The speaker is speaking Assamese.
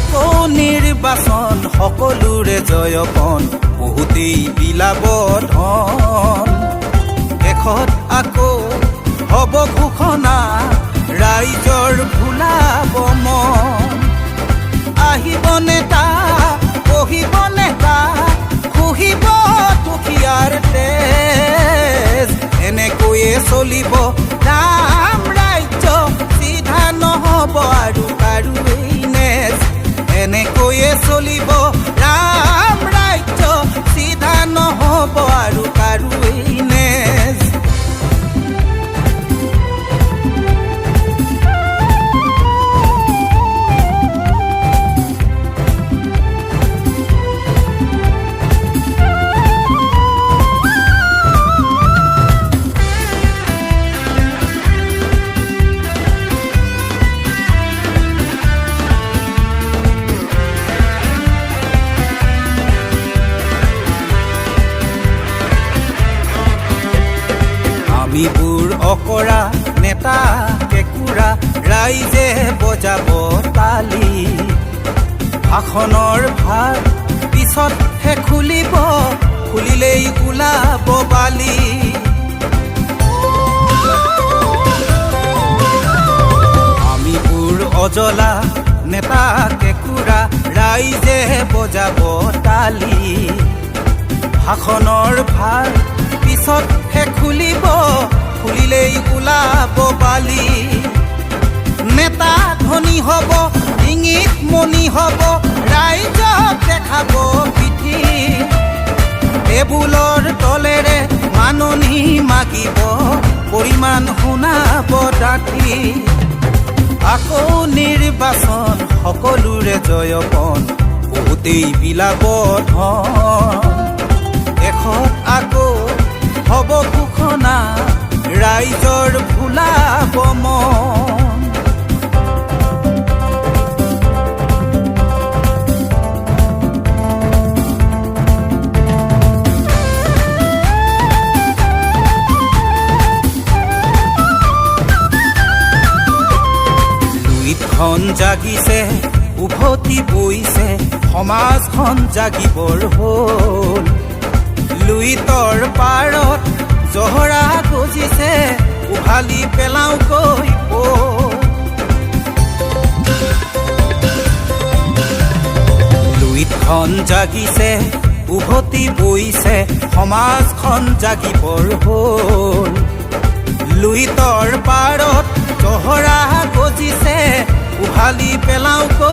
আকৌ নিৰ্বাচন সকলোৰে জয়পন বহুতেই বিলাব ধন শেষত আকৌ হ'ব ঘোষণা ৰাইজৰ ভুলাব মন আহিব নেতা বহিব নেতা খুহিব দুখীয়াৰ তেজ এনেকৈয়ে চলিব ৰাম ৰাজ্য চিধা নহ'ব আৰু কাৰোৱেই নেজ এনেকৈয়ে চলিব ৰাম ৰাজ্য চিধা নহ'ব আৰু কাৰোৱেই নেজ আমিবোৰ অকৰা নেতা কেঁকুৰা ৰাইজে বজাব তালি ভাষণৰ ভাৰ পিছতহে খুলিব খুলিলেই ওলাব বালি আমিবোৰ অজলা নেতা কেঁকুৰা ৰাইজে বজাব তালি ভাষণৰ ভাৰ পিছতহে খুলিব খুলিলেই ওলাব বালি নেতা ধনী হ'ব ডিঙিত মণি হ'ব ৰাইজক দেখাব পিঠি টেবুলৰ তলেৰে মাননি মাগিব পৰিমাণ শুনাব ডাঠি আকৌ নিৰ্বাচন সকলোৰে জয়পন বহুতেই বিলাব ধন শেষত আকৌ হ'ব ঘোষণা ৰাইজৰ ভুলাব মন লুইতখন জাগিছে উভতি বৈছে সমাজখন জাগিবৰ হ'ল লুইতৰ পাৰত জহৰা গজিছে উভালি পেলাওঁকৈ লুইতখন জাগিছে উভতি বৈছে সমাজখন জাগিবৰ হ'ল লুইতৰ পাৰত জহৰা গজিছে উভালি পেলাওঁকৈ